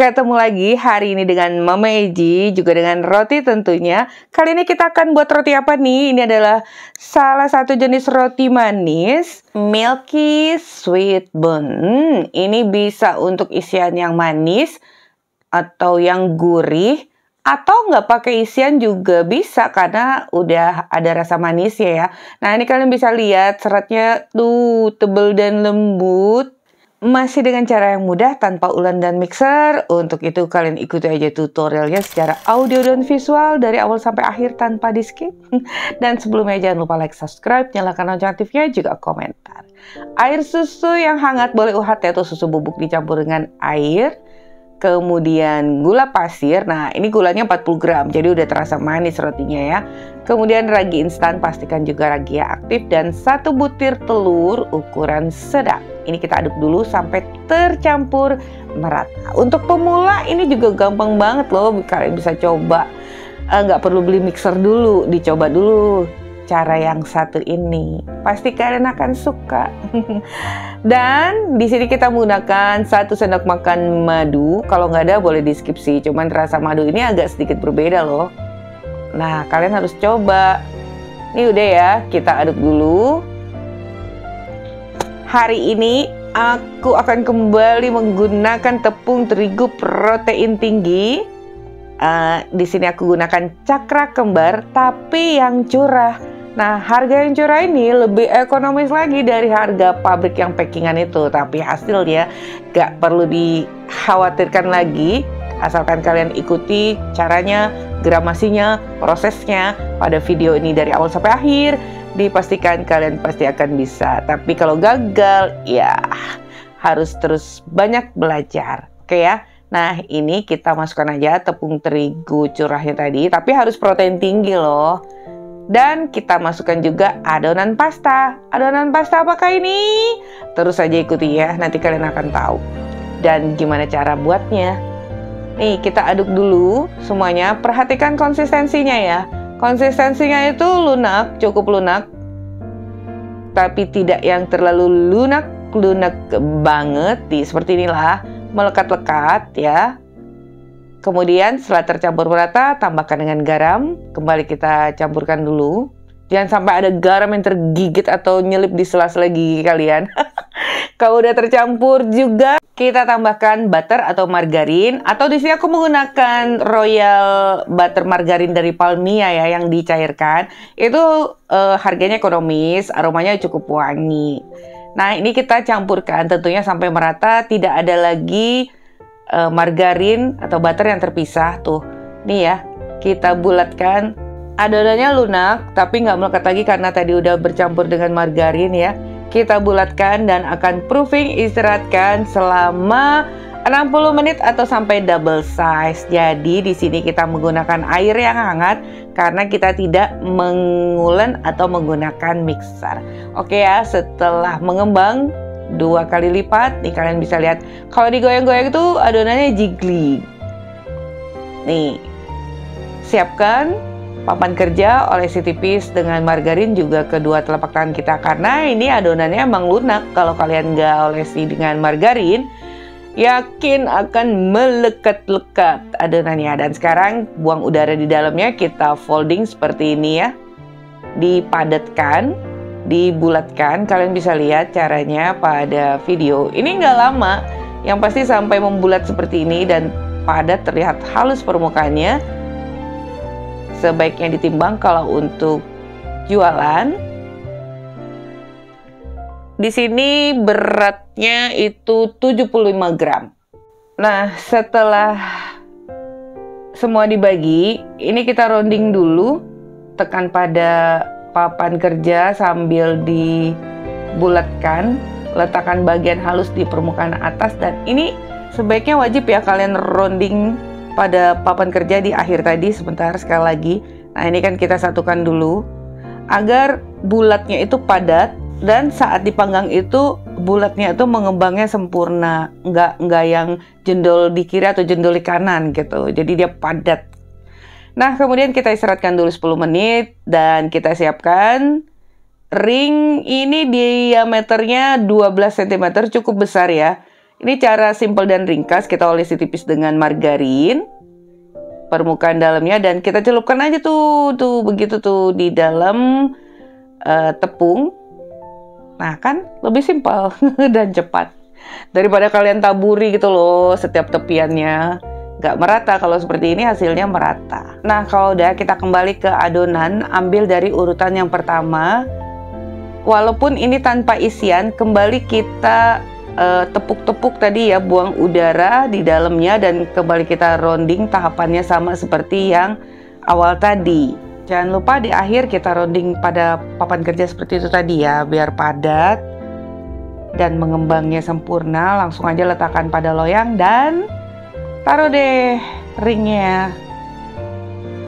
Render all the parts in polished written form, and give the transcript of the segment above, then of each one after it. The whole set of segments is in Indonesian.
Ketemu lagi hari ini dengan Mama Eji, juga dengan roti tentunya. Kali ini kita akan buat roti apa nih? Ini adalah salah satu jenis roti manis, Milky Sweet Bun. Ini bisa untuk isian yang manis atau yang gurih, atau nggak pakai isian juga bisa karena udah ada rasa manis ya. Nah, ini kalian bisa lihat seratnya tuh tebal dan lembut. Masih dengan cara yang mudah tanpa ulen dan mixer. Untuk itu kalian ikuti aja tutorialnya secara audio dan visual dari awal sampai akhir tanpa di skip. Dan sebelumnya jangan lupa like, subscribe, nyalakan lonceng aktifnya, juga komentar. Air susu yang hangat boleh UHT atau susu bubuk dicampur dengan air. Kemudian gula pasir, nah ini gulanya 40 gram, jadi udah terasa manis rotinya ya. Kemudian ragi instan, pastikan juga ragi aktif, dan 1 butir telur ukuran sedang. Ini kita aduk dulu sampai tercampur merata. Untuk pemula ini juga gampang banget loh, kalian bisa coba. Nggak perlu beli mixer dulu, dicoba dulu cara yang satu ini. Pasti kalian akan suka. Dan di sini kita menggunakan 1 sendok makan madu. Kalau nggak ada boleh di skip sih. Cuman rasa madu ini agak sedikit berbeda loh. Nah, kalian harus coba. Ini udah ya, kita aduk dulu. Hari ini aku akan kembali menggunakan tepung terigu protein tinggi. Di sini aku gunakan cakra kembar, tapi yang curah. Nah, harga yang curah ini lebih ekonomis lagi dari harga pabrik yang packingan itu. Tapi hasilnya gak perlu dikhawatirkan lagi, asalkan kalian ikuti caranya, gramasinya, prosesnya pada video ini dari awal sampai akhir. Dipastikan kalian pasti akan bisa. Tapi kalau gagal, ya harus terus banyak belajar. Oke ya? Nah, ini kita masukkan aja tepung terigu curahnya tadi, tapi harus protein tinggi loh. Dan kita masukkan juga adonan pasta. Adonan pasta apakah ini? Terus saja ikuti ya, nanti kalian akan tahu. Dan gimana cara buatnya? Nih, kita aduk dulu semuanya. Perhatikan konsistensinya ya. Konsistensinya itu lunak, cukup lunak. Tapi tidak yang terlalu lunak banget. Seperti inilah, melekat-lekat ya. Kemudian setelah tercampur merata, tambahkan dengan garam. Kembali kita campurkan dulu. Jangan sampai ada garam yang tergigit atau nyelip di sela-sela gigi kalian. Kalau udah tercampur juga, kita tambahkan butter atau margarin. Atau di sini aku menggunakan royal butter margarin dari Palmia ya, yang dicairkan. Itu harganya ekonomis, aromanya cukup wangi. Nah, ini kita campurkan tentunya sampai merata, tidak ada lagi margarin atau butter yang terpisah tuh. Nih ya, kita bulatkan. Adonannya lunak, tapi nggak melekat lagi karena tadi udah bercampur dengan margarin ya. Kita bulatkan dan akan proofing, istirahatkan selama 60 menit atau sampai double size. Jadi di sini kita menggunakan air yang hangat karena kita tidak mengulen atau menggunakan mixer. Oke ya, setelah mengembang 2 kali lipat, nih kalian bisa lihat kalau digoyang-goyang itu adonannya jiggly. Nih, siapkan papan kerja, olesi tipis dengan margarin juga kedua telapak tangan kita karena ini adonannya emang lunak. Kalau kalian nggak olesi dengan margarin, yakin akan melekat-lekat adonannya. Dan sekarang buang udara di dalamnya, kita folding seperti ini ya, dipadatkan, dibulatkan. Kalian bisa lihat caranya pada video. Ini nggak lama, yang pasti sampai membulat seperti ini dan padat, terlihat halus permukaannya. Sebaiknya ditimbang kalau untuk jualan. Di sini beratnya itu 75 gram. Nah, setelah semua dibagi, ini kita rounding dulu. Tekan pada papan kerja sambil dibulatkan. Letakkan bagian halus di permukaan atas. Dan ini sebaiknya wajib ya kalian rounding pada papan kerja di akhir tadi. Sebentar, sekali lagi. Nah, ini kan kita satukan dulu agar bulatnya itu padat dan saat dipanggang itu bulatnya itu mengembangnya sempurna, nggak yang jendol di kiri atau jendol di kanan gitu. Jadi dia padat. Nah, kemudian kita istirahatkan dulu 10 menit dan kita siapkan ring. Ini diameternya 12 cm, cukup besar ya. Ini cara simple dan ringkas. Kita olesi tipis dengan margarin permukaan dalamnya dan kita celupkan aja tuh begitu tuh di dalam tepung. Nah kan lebih simpel dan cepat daripada kalian taburi gitu loh setiap tepiannya, nggak merata. Kalau seperti ini hasilnya merata. Nah kalau udah, kita kembali ke adonan, ambil dari urutan yang pertama. Walaupun ini tanpa isian, kembali kita tepuk-tepuk tadi ya, buang udara di dalamnya dan kembali kita rounding. Tahapannya sama seperti yang awal tadi. Jangan lupa di akhir kita rounding pada papan kerja seperti itu tadi ya, biar padat dan mengembangnya sempurna. Langsung aja letakkan pada loyang dan taruh deh ringnya.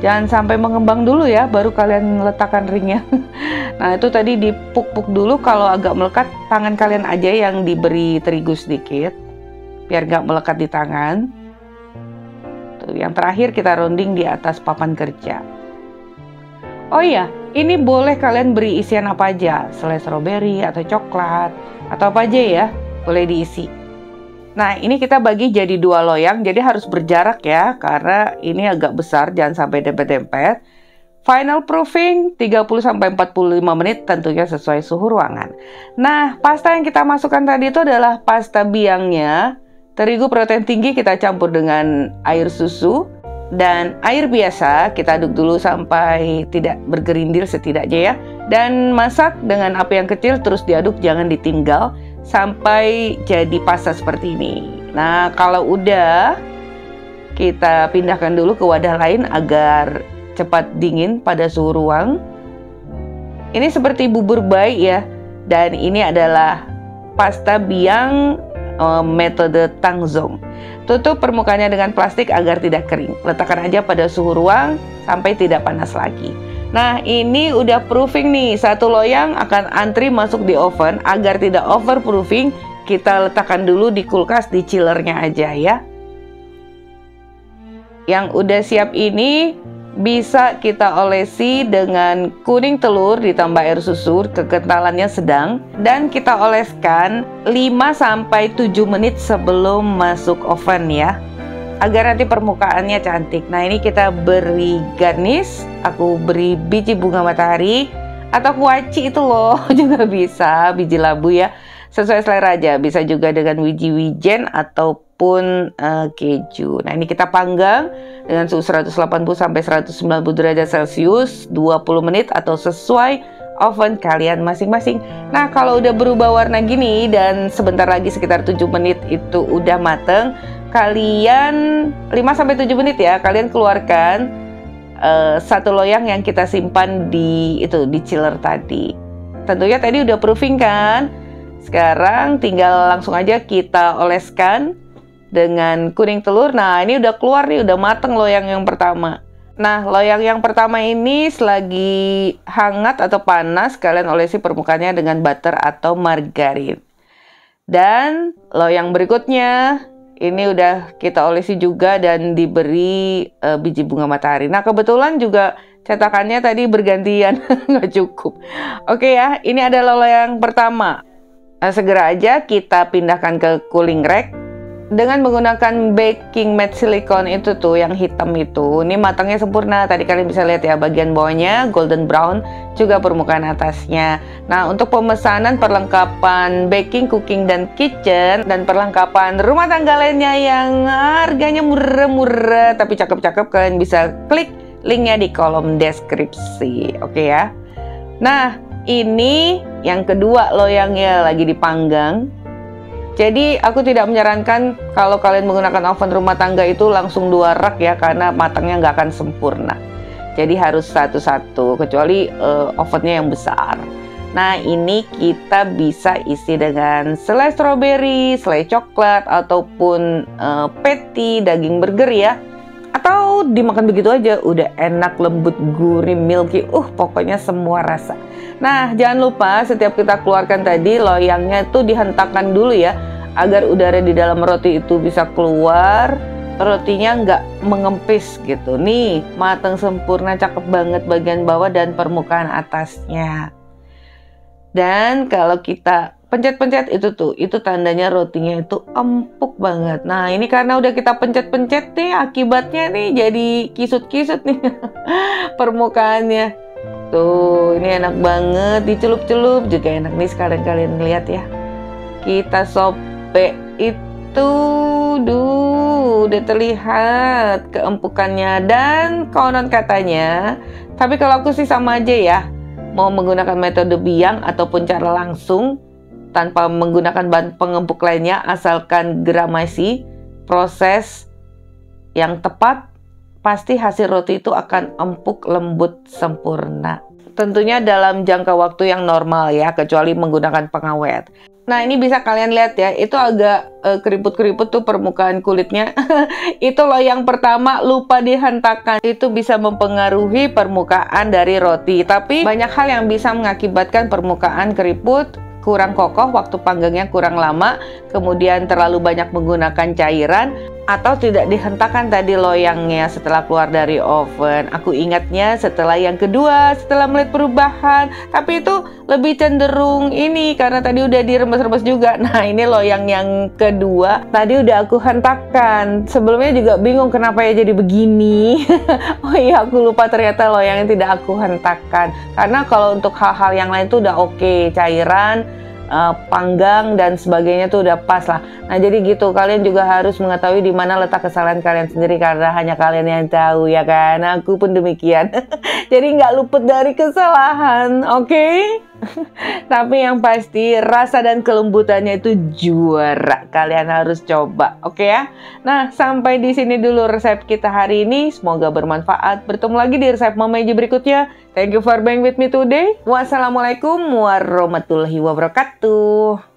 Jangan sampai mengembang dulu ya, baru kalian letakkan ringnya. Nah itu tadi dipuk-puk dulu. Kalau agak melekat, tangan kalian aja yang diberi terigu sedikit, biar nggak melekat di tangan. Tuh, yang terakhir kita rounding di atas papan kerja. Oh iya, ini boleh kalian beri isian apa aja, selai strawberry atau coklat atau apa aja ya, boleh diisi. Nah ini kita bagi jadi 2 loyang, jadi harus berjarak ya, karena ini agak besar, jangan sampai dempet-dempet. Final proofing 30-45 menit, tentunya sesuai suhu ruangan. Nah pasta yang kita masukkan tadi itu adalah pasta biangnya. Terigu protein tinggi kita campur dengan air susu dan air biasa. Kita aduk dulu sampai tidak bergerindil setidaknya ya. Dan masak dengan api yang kecil, terus diaduk, jangan ditinggal sampai jadi pasta seperti ini. Nah kalau udah, kita pindahkan dulu ke wadah lain agar cepat dingin pada suhu ruang. Ini seperti bubur bayi ya, dan ini adalah pasta biang metode Tangzong. Tutup permukaannya dengan plastik agar tidak kering. Letakkan aja pada suhu ruang sampai tidak panas lagi. Nah ini udah proofing nih, 1 loyang akan antri masuk di oven. Agar tidak overproofing, kita letakkan dulu di kulkas, di chillernya aja ya. Yang udah siap ini bisa kita olesi dengan kuning telur ditambah air susu, kekentalannya sedang, dan kita oleskan 5-7 menit sebelum masuk oven ya, agar nanti permukaannya cantik. Nah ini kita beri garnish, aku beri biji bunga matahari atau kuaci itu loh juga bisa, biji labu ya, sesuai selera aja. Bisa juga dengan biji wijen ataupun keju. Nah ini kita panggang dengan suhu 180-190 derajat Celcius 20 menit atau sesuai oven kalian masing-masing. Nah kalau udah berubah warna gini dan sebentar lagi sekitar 7 menit itu udah mateng, kalian 5-7 menit ya, kalian keluarkan 1 loyang yang kita simpan di chiller tadi. Tentunya tadi udah proofing kan. Sekarang tinggal langsung aja kita oleskan dengan kuning telur. Nah ini udah keluar nih, udah mateng loyang yang pertama. Nah loyang yang pertama ini selagi hangat atau panas, kalian olesi permukaannya dengan butter atau margarin. Dan loyang berikutnya ini udah kita olesi juga dan diberi biji bunga matahari. Nah kebetulan juga cetakannya tadi bergantian, nggak cukup. Oke ya, ini adalah loyang pertama. Nah, segera aja kita pindahkan ke cooling rack dengan menggunakan baking mat silikon itu tuh yang hitam itu. Ini matangnya sempurna, tadi kalian bisa lihat ya, bagian bawahnya golden brown, juga permukaan atasnya. Nah untuk pemesanan perlengkapan baking, cooking, dan kitchen, dan perlengkapan rumah tangga lainnya yang harganya murah-murah tapi cakep-cakep, kalian bisa klik linknya di kolom deskripsi. Oke ya. Nah ini yang kedua loyangnya lagi dipanggang. Jadi aku tidak menyarankan kalau kalian menggunakan oven rumah tangga itu langsung 2 rak ya, karena matangnya nggak akan sempurna. Jadi harus satu-satu, kecuali ovennya yang besar. Nah ini kita bisa isi dengan selai strawberry, selai coklat, ataupun patty daging burger ya. Atau dimakan begitu aja, udah enak, lembut, gurih, milky, pokoknya semua rasa. Nah jangan lupa setiap kita keluarkan tadi loyangnya itu dihentakkan dulu ya, agar udara di dalam roti itu bisa keluar, rotinya nggak mengempis gitu. Nih matang sempurna, cakep banget bagian bawah dan permukaan atasnya. Dan kalau kita pencet-pencet itu tandanya rotinya itu empuk banget. Nah, ini karena udah kita pencet-pencet nih, akibatnya nih jadi kisut-kisut nih permukaannya. Tuh, ini enak banget, dicelup-celup juga enak nih, sekarang kalian lihat ya. Kita sobek itu, udah terlihat keempukannya. Dan konon katanya, tapi kalau aku sih sama aja ya, mau menggunakan metode biang ataupun cara langsung tanpa menggunakan bahan pengempuk lainnya, asalkan gramasi proses yang tepat, pasti hasil roti itu akan empuk, lembut, sempurna. Tentunya dalam jangka waktu yang normal ya, kecuali menggunakan pengawet. Nah, ini bisa kalian lihat ya, itu agak keriput-keriput tuh permukaan kulitnya. Itu loh yang pertama, lupa dihentakkan. Itu bisa mempengaruhi permukaan dari roti. Tapi banyak hal yang bisa mengakibatkan permukaan keriput, kurang kokoh, waktu panggangnya kurang lama, kemudian terlalu banyak menggunakan cairan, atau tidak dihentakkan tadi loyangnya setelah keluar dari oven. Aku ingatnya setelah yang kedua, setelah melihat perubahan, tapi itu lebih cenderung ini karena tadi udah diremes-remes juga. Nah, ini loyang yang kedua, tadi udah aku hentakkan. Sebelumnya juga bingung kenapa ya jadi begini. Oh iya, aku lupa ternyata loyangnya tidak aku hentakkan. Karena kalau untuk hal-hal yang lain tuh udah oke, cairan, panggang dan sebagainya tuh udah pas lah. Nah, jadi gitu, kalian juga harus mengetahui di mana letak kesalahan kalian sendiri karena hanya kalian yang tahu ya kan. Aku pun demikian. Jadi nggak luput dari kesalahan, oke? Tapi yang pasti rasa dan kelembutannya itu juara. Kalian harus coba, oke ya? Nah, sampai di sini dulu resep kita hari ini. Semoga bermanfaat. Bertemu lagi di resep Mama Eji berikutnya. Thank you for being with me today. Wassalamualaikum warahmatullahi wabarakatuh.